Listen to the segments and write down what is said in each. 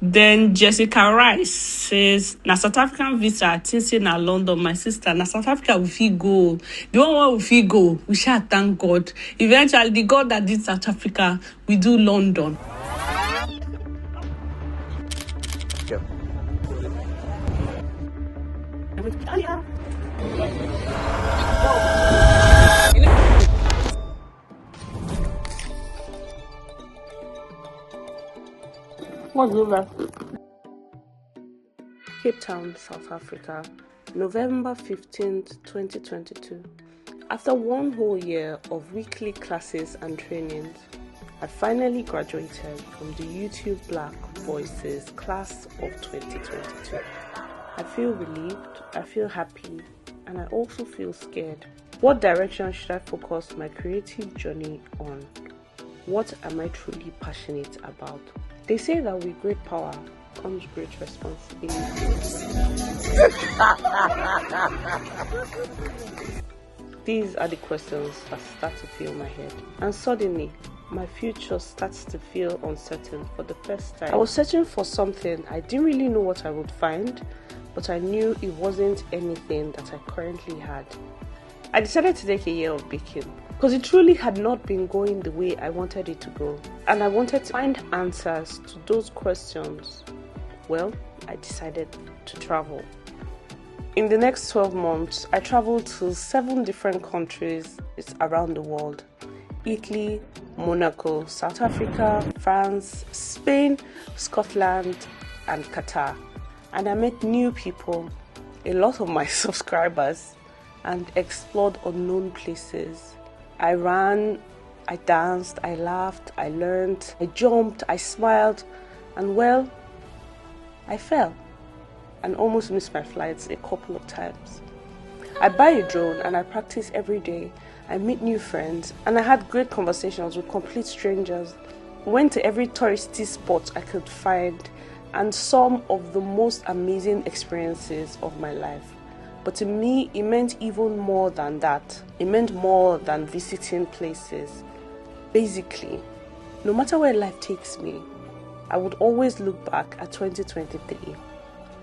Then Jessica Rice says, na South African visa, I think say na London, my sister. Na South Africa we fit go. The one where we fit go, we shall thank God. Eventually, the God that did South Africa, we do London. Yep. What's over? Cape Town, South Africa, November 15th, 2022. After one whole year of weekly classes and trainings, I finally graduated from the YouTube Black Voices class of 2022. I feel relieved, I feel happy, and I also feel scared. What direction should I focus my creative journey on? What am I truly passionate about? They say that with great power comes great responsibility. These are the questions that start to fill my head. And suddenly, my future starts to feel uncertain for the first time. I was searching for something. I didn't really know what I would find, but I knew it wasn't anything that I currently had. I decided to take a year of baking because it truly had not been going the way I wanted it to go. And I wanted to find answers to those questions. Well, I decided to travel. In the next 12 months, I traveled to 7 different countries around the world. Italy, Monaco, South Africa, France, Spain, Scotland, and Qatar. And I met new people, a lot of my subscribers, and explored unknown places. I ran, I danced, I laughed, I learned, I jumped, I smiled, and well, I fell and almost missed my flights a couple of times. I buy a drone and I practice every day. I meet new friends and I had great conversations with complete strangers. Went to every touristy spot I could find and some of the most amazing experiences of my life. But to me, it meant even more than that. It meant more than visiting places. Basically, no matter where life takes me, I would always look back at 2023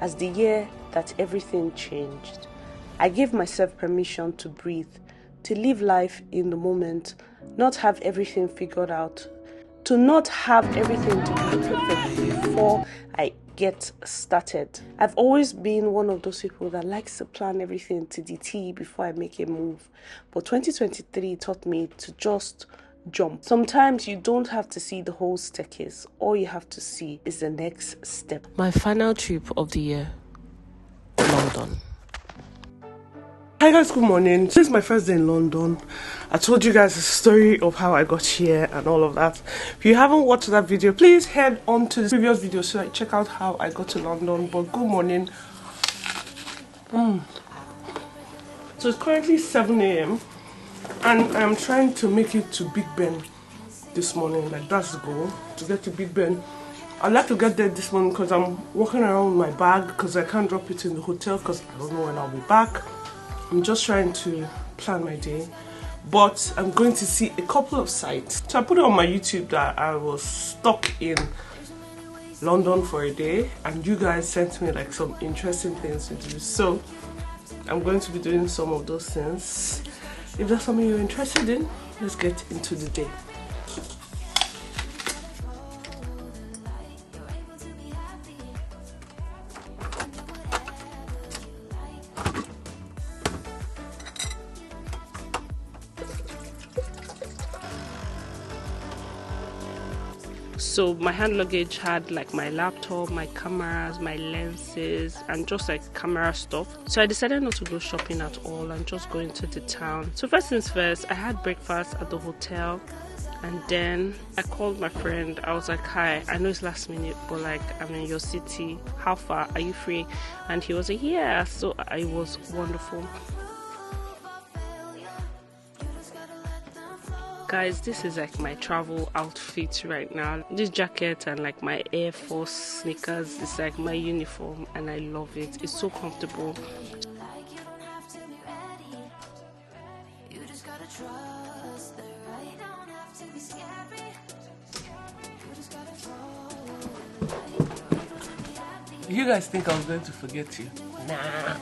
as the year that everything changed. I gave myself permission to breathe, to live life in the moment, not have everything figured out, to not have everything to be perfect before I get started. I've always been one of those people that likes to plan everything to the T before I make a move. But 2023 taught me to just jump. Sometimes you don't have to see the whole staircase. All you have to see is the next step. My final trip of the year, London. Hi guys, good morning. This is my first day in London. I told you guys the story of how I got here and all of that. If you haven't watched that video, please head on to the previous video so that you check out how I got to London. But good morning. So it's currently 7 a.m. and I'm trying to make it to Big Ben this morning. Like, that's the goal, to get to Big Ben. I'd like to get there this morning because I'm walking around with my bag because I can't drop it in the hotel because I don't know when I'll be back. I'm just trying to plan my day, but I'm going to see a couple of sites. So I put it on my YouTube that I was stuck in London for a day and you guys sent me like some interesting things to do. So I'm going to be doing some of those things. If that's something you're interested in, let's get into the day. So my hand luggage had like my laptop, my cameras, my lenses, and just like camera stuff. So I decided not to go shopping at all and just go into the town. So first things first, I had breakfast at the hotel, and then I called my friend. I was like, hi, I know it's last minute, but like I'm in your city. How far? Are you free? And he was like, yeah. So it was wonderful. Guys, this is like my travel outfit right now. This jacket and like my Air Force sneakers is like my uniform and I love it. It's so comfortable. You guys think I was going to forget you? Nah.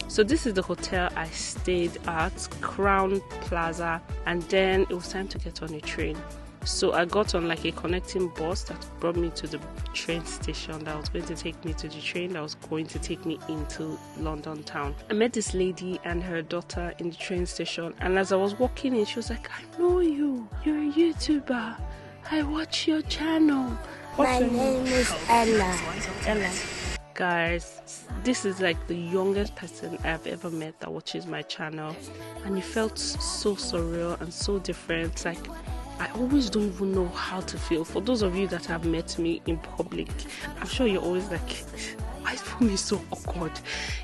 So this is the hotel I stayed at, Crown Plaza, and then it was time to get on a train. So I got on like a connecting bus that brought me to the train station that was going to take me to the train that was going to take me into London town. I met this lady and her daughter in the train station, and as I was walking in, she was like, I know you, you're a YouTuber, I watch your channel. My name is Ella. Ella. Guys, this is like the youngest person I've ever met that watches my channel, and it felt so surreal and so different. Like, I always don't even know how to feel. For those of you that have met me in public, I'm sure you're always like, why is Fummeee so awkward?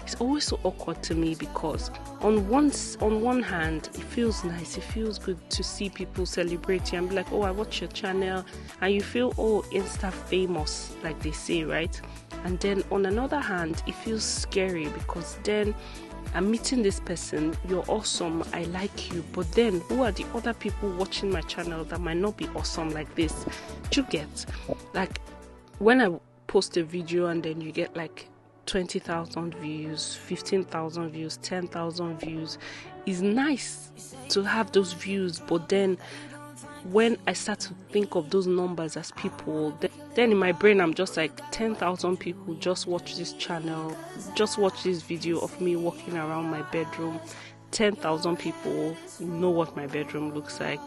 It's always so awkward to me because on one hand, it feels nice, it feels good to see people celebrate you and be like, oh, I watch your channel, and you feel, oh, Insta famous, like they say, right? And then on another hand, it feels scary because then I'm meeting this person, you're awesome, I like you, but then who are the other people watching my channel that might not be awesome like this? Do you get? Like, when I post a video and then you get like 20,000 views, 15,000 views, 10,000 views, it's nice to have those views, but then when I start to think of those numbers as people, then in my brain I'm just like, 10,000 people just watch this channel, just watch this video of me walking around my bedroom. 10,000 people know what my bedroom looks like.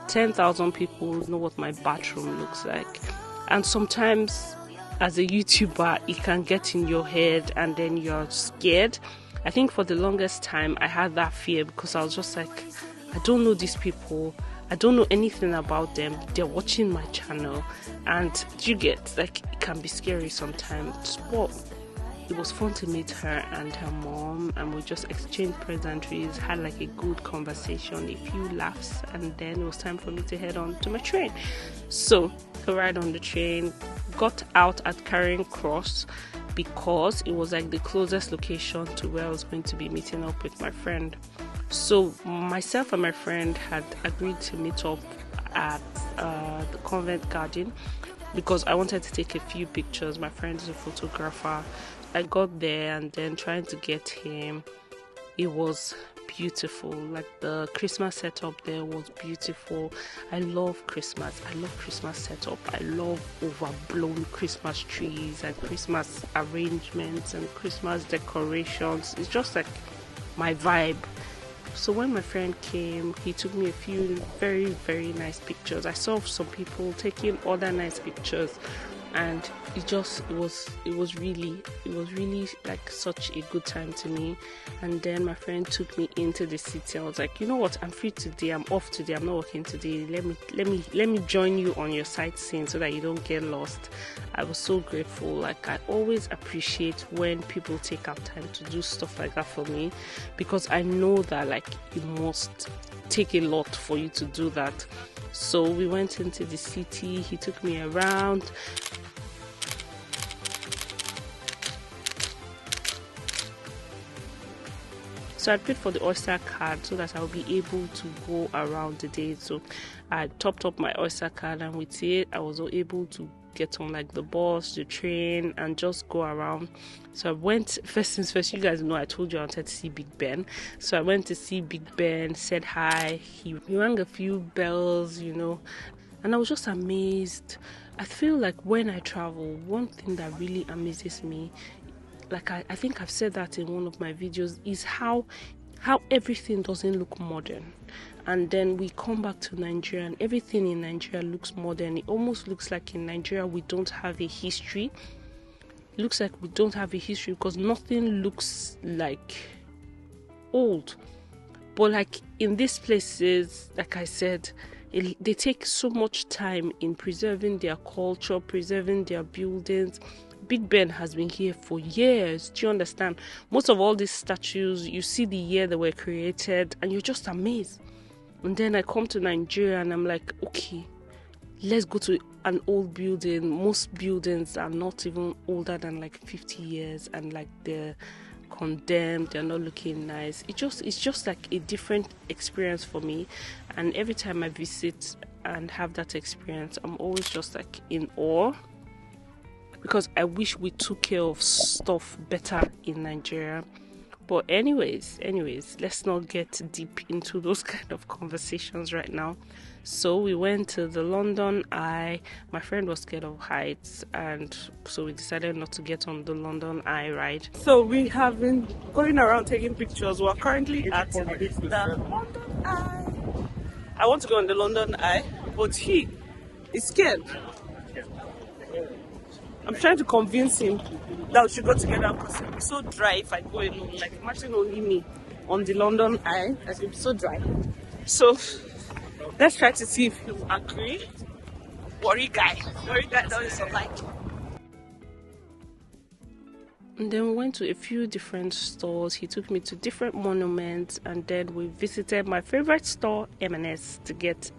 10,000 people know what my bathroom looks like. And sometimes as a YouTuber, it can get in your head and then you're scared. I think for the longest time I had that fear because I was just like, I don't know these people, I don't know anything about them, they're watching my channel, and you get, like, it can be scary sometimes, but it was fun to meet her and her mom, and we just exchanged pleasantries, had like a good conversation, a few laughs, and then it was time for me to head on to my train. So I ride on the train, got out at Charing Cross because it was like the closest location to where I was going to be meeting up with my friend. So myself and my friend had agreed to meet up at the Covent garden because I wanted to take a few pictures. My friend is a photographer. I got there and then trying to get him. It was beautiful. Like, the Christmas setup there was beautiful. I love Christmas. I love Christmas setup. I love overblown Christmas trees and Christmas arrangements and Christmas decorations. It's just like my vibe. So when my friend came, he took me a few very, very nice pictures. I saw some people taking other nice pictures, and it was really like such a good time to me. And then my friend took me into the city. I was like, you know what, I'm free today, I'm off today, I'm not working today, let me join you on your sightseeing so that you don't get lost. I was so grateful. Like, I always appreciate when people take out time to do stuff like that for me, because I know that, like, it must take a lot for you to do that. So we went into the city, he took me around. So I paid for the Oyster card so that I'll be able to go around the day. So I topped up my Oyster card, and with it I was able to get on like the bus, the train, and just go around. So I went, first things first, you guys know I told you I wanted to see Big Ben. So I went to see Big Ben, said hi, he rang a few bells, you know, and I was just amazed. I feel like when I travel, one thing that really amazes me, like I think I've said that in one of my videos, is how everything doesn't look modern. And then we come back to Nigeria and everything in Nigeria looks modern. It almost looks like in Nigeria we don't have a history. It looks like we don't have a history because nothing looks like old. But like in these places, like I said, they take so much time in preserving their culture, preserving their buildings. Big Ben has been here for years. Do you understand? Most of all these statues, you see the year they were created and you're just amazed. And then I come to Nigeria and I'm like, okay, let's go to an old building. Most buildings are not even older than like 50 years, and like they're condemned, they're not looking nice. It's just like a different experience for me. And every time I visit and have that experience, I'm always just like in awe, because I wish we took care of stuff better in Nigeria. But anyways, let's not get deep into those kind of conversations right now. So we went to the London Eye. My friend was scared of heights, and so we decided not to get on the London Eye ride. So we have been going around taking pictures. We're currently at the London Eye. I want to go on the London Eye, but he is scared. I'm trying to convince him that we should go together, because it'll be so dry if I go alone. Like, imagine only me on the London Eye. It will be so dry. So let's try to see if he'll agree. Worry guy doesn't like. And then we went to a few different stores. He took me to different monuments, and then we visited my favorite store, M&S, to get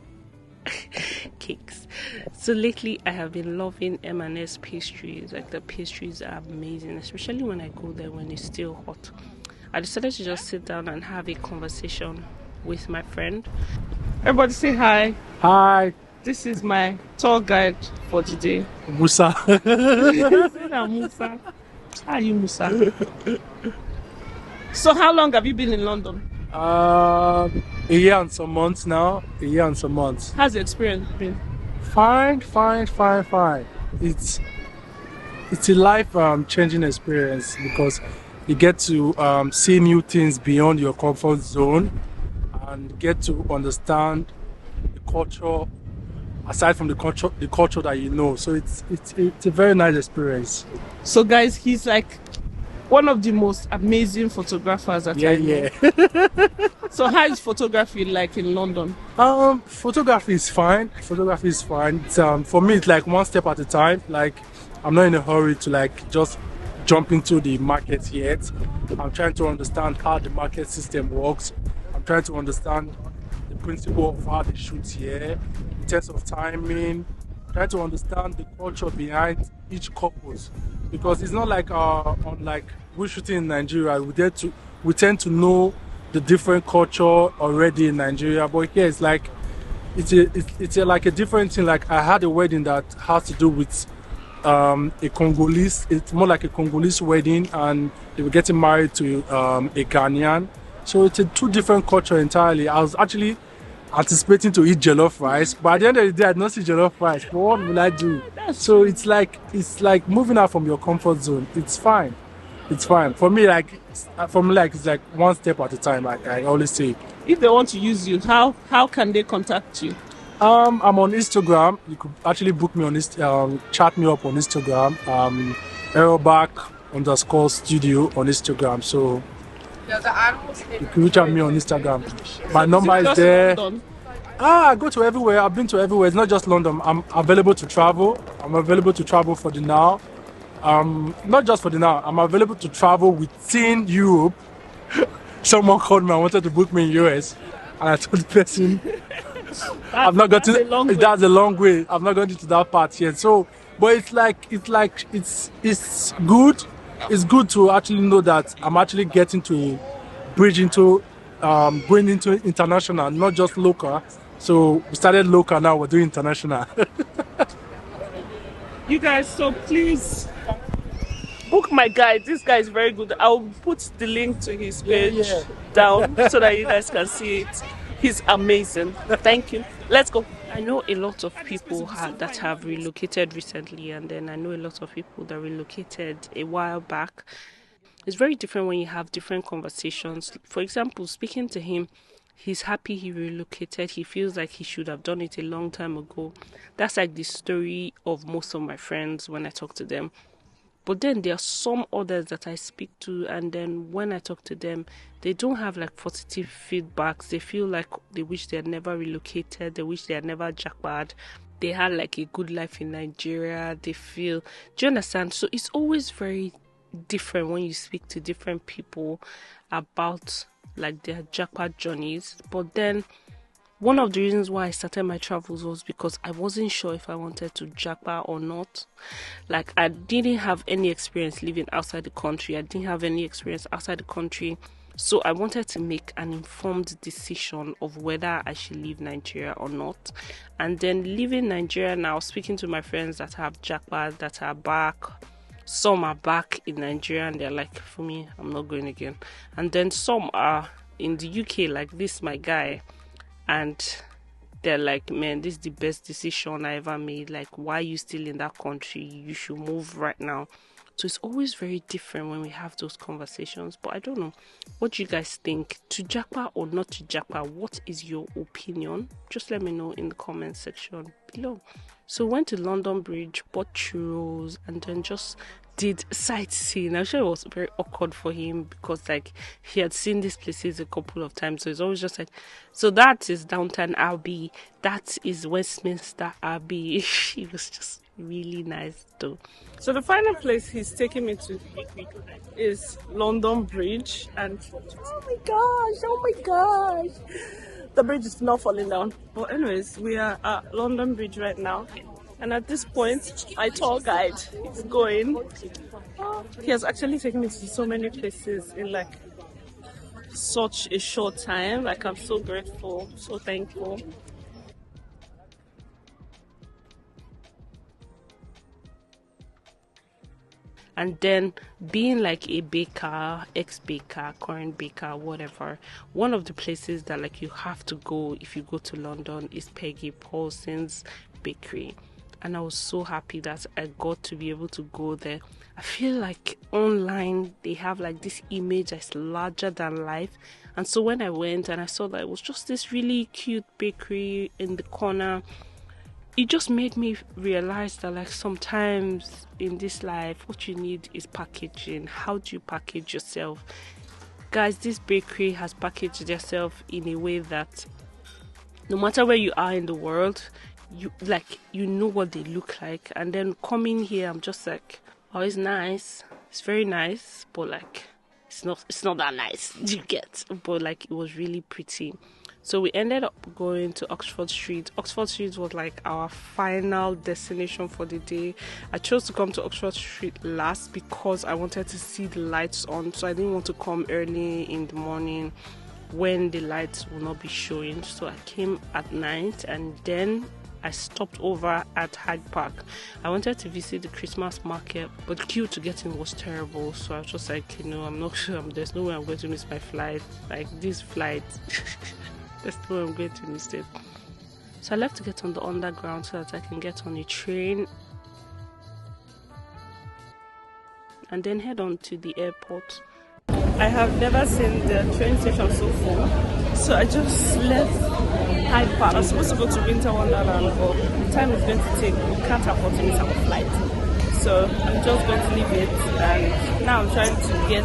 cakes. So lately I have been loving M&S pastries. Like, the pastries are amazing, especially when I go there when it's still hot. I decided to just sit down and have a conversation with my friend. Everybody say hi. Hi, This is my tour guide for today. Musa. Musa. How are you, Musa? So how long have you been in London? A year and some months now. A year and some months. How's the experience been? Fine. It's a life changing experience, because you get to see new things beyond your comfort zone and get to understand the culture aside from the culture that you know. So it's a very nice experience. So guys, he's like one of the most amazing photographers that I know. Yeah. So how is photography like in London? Photography is fine. It's, for me, it's like one step at a time. Like, I'm not in a hurry to like just jump into the market yet. I'm trying to understand how the market system works. I'm trying to understand the principle of how they shoot here, in terms of timing. Trying to understand the culture behind each couples, because it's not like on we're shooting in Nigeria. We tend to know the different culture already in Nigeria, but here it's like it's like a different thing. Like, I had a wedding that has to do with a Congolese. It's more like a Congolese wedding, and they were getting married to a Ghanaian. So it's a two different culture entirely. I was actually anticipating to eat jollof rice, but at the end of the day I did not see jollof rice. But what will I do? So it's like moving out from your comfort zone. It's fine for me. It's like one step at a time. I always say, If they want to use you, how can they contact you? I'm on Instagram. You could actually book me on chat me up on Instagram. Aeroback_studio on Instagram. So you can reach out me on Instagram. My number is there. I go to everywhere. I've been to everywhere. It's not just London. I'm available to travel. I'm available to travel for the now. Not just for the now. I'm available to travel within Europe. Someone called me. I wanted to book me in US, and I told the person I've not got to. That's a long way. I've not gone into that part yet. So, but it's good. It's good to actually know that I'm actually getting to bridge into going into international, not just local. So we started local, now we're doing international. You guys, so please book my guide. This guy is very good. I'll put the link to his page down so that you guys can see it. He's amazing. Thank you. Let's go. I know a lot of people that have relocated recently, and then I know a lot of people that relocated a while back. It's very different when you have different conversations. For example, speaking to him, he's happy he relocated. He feels like he should have done it a long time ago. That's like the story of most of my friends when I talk to them. But then there are some others that I speak to, and then when I talk to them, they don't have like positive feedbacks. They feel like they wish they had never relocated. They wish they had never jackpot. They had like a good life in Nigeria. They feel, do you understand? So it's always very different when you speak to different people about like their jackpot journeys. But then One of the reasons why I started my travels was because I wasn't sure if I wanted to japa or not. Like, I didn't have any experience living outside the country. I didn't have any experience outside the country. So I wanted to make an informed decision of whether I should leave Nigeria or not. And then leaving Nigeria now, speaking to my friends that have japa, that are back. Some are back in Nigeria and they're like, for me, I'm not going again. And then some are in the UK, like this, my guy. And they're like, man, this is the best decision I ever made. Like, why are you still in that country? You should move right now. So it's always very different when we have those conversations. But I don't know. What do you guys think? To japa or not to japa? What is your opinion? Just let me know in the comment section below. So went to London Bridge, bought churros, and then just did sightseeing. I'm sure it was very awkward for him because like he had seen these places a couple of times, so it's always just like, so that is Downton Abbey, that is Westminster Abbey. It was just really nice though. So the final place he's taking me to is London Bridge, and oh my gosh, the bridge is not falling down. But anyways, we are at London Bridge right now. And at this point, my tour guide is going. He has actually taken me to so many places in like such a short time. Like, I'm so grateful, so thankful. And then being like a baker, ex-baker, current baker, whatever, one of the places that like you have to go if you go to London is Peggy Paulson's bakery. And I was so happy that I got to be able to go there. I feel like online they have like this image that's larger than life. And so when I went and I saw that it was just this really cute bakery in the corner, it just made me realize that like sometimes in this life, what you need is packaging. How do you package yourself? Guys, this bakery has packaged themselves in a way that no matter where you are in the world, you know what they look like. And then coming here, I'm just like, oh, it's nice, it's very nice, but like it's not that nice, you get. But like it was really pretty. So we ended up going to Oxford Street. Oxford Street was like our final destination for the day. I chose to come to Oxford Street last because I wanted to see the lights on, so I didn't want to come early in the morning when the lights will not be showing. So I came at night, and then I stopped over at Hyde Park. I wanted to visit the Christmas market, but the queue to get in was terrible. So I was just like, I'm not sure. There's no way I'm going to miss my flight. Like this flight, there's no way I'm going to miss it. So I left to get on the underground so that I can get on a train and then head on to the airport. I have never seen the train station so full, so I just left Hyde Park. I was supposed to go to Winter Wonderland, but the time is going to take. We can't afford to miss our flight, so I'm just going to leave it. And now I'm trying to get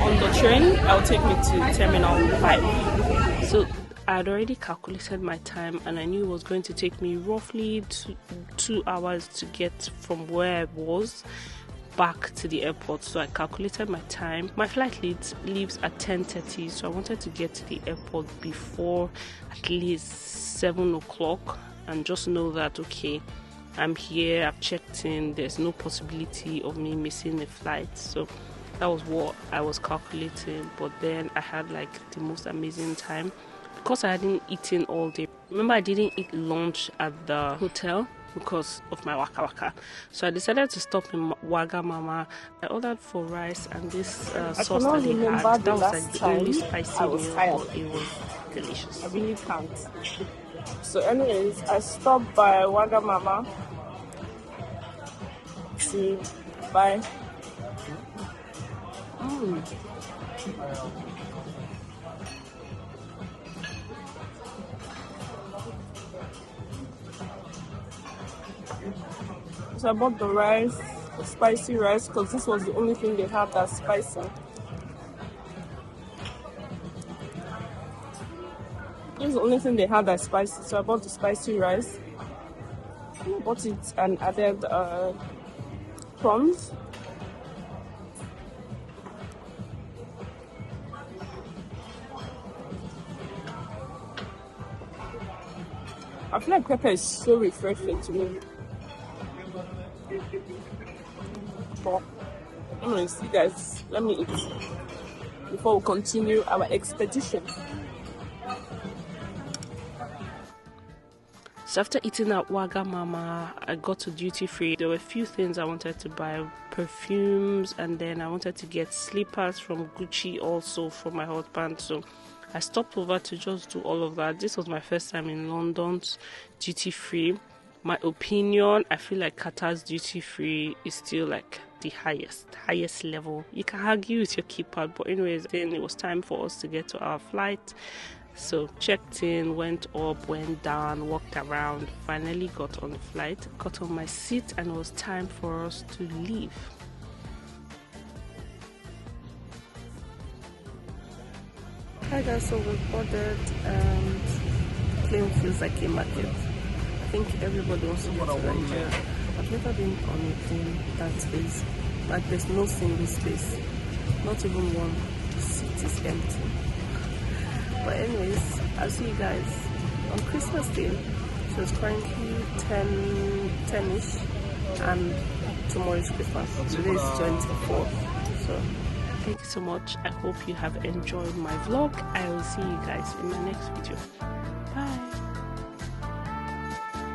on the train. That will take me to Terminal 5. So I had already calculated my time, and I knew it was going to take me roughly 2 hours to get from where I was back to the airport. So I calculated my time. My flight leaves at 10:30, so I wanted to get to the airport before at least 7 o'clock and just know that okay, I'm here, I've checked in, there's no possibility of me missing the flight. So that was what I was calculating. But then I had like the most amazing time because I hadn't eaten all day. Remember, I didn't eat lunch at the hotel because of my waka waka, so I decided to stop in Wagamama. I ordered for rice and this sauce that they had. That was like the only spicy meal, but it was delicious. I really can't. So anyways, I stopped by Wagamama to buy So I bought the rice, the spicy rice, because this was the only thing they had that's spicy. This is the only thing they had that's spicy, so I bought the spicy rice. I bought it and added prawns. I feel like pepper is so refreshing to me. But anyways, you guys, let me eat before we continue our expedition. So after eating at Wagamama, I got to duty free. There were a few things I wanted to buy, perfumes, and then I wanted to get slippers from Gucci also for my husband. So I stopped over to just do all of that. This was my first time in London's duty free. My opinion, I feel like Qatar's duty free is still like the highest level. You can argue with your keypad, but anyways, then it was time for us to get to our flight. So checked in, went up, went down, walked around, finally got on the flight, got on my seat, and it was time for us to leave. Hi guys, so we've boarded and the plane feels like a market. I think everybody wants to go to Nigeria. I've never been on a plane that is like there's no single space, not even one seat is empty. But anyways, I'll see you guys on Christmas Day. So it's currently 10-ish and tomorrow is Christmas. Today is 24th. So thank you so much. I hope you have enjoyed my vlog. I will see you guys in my next video. Bye.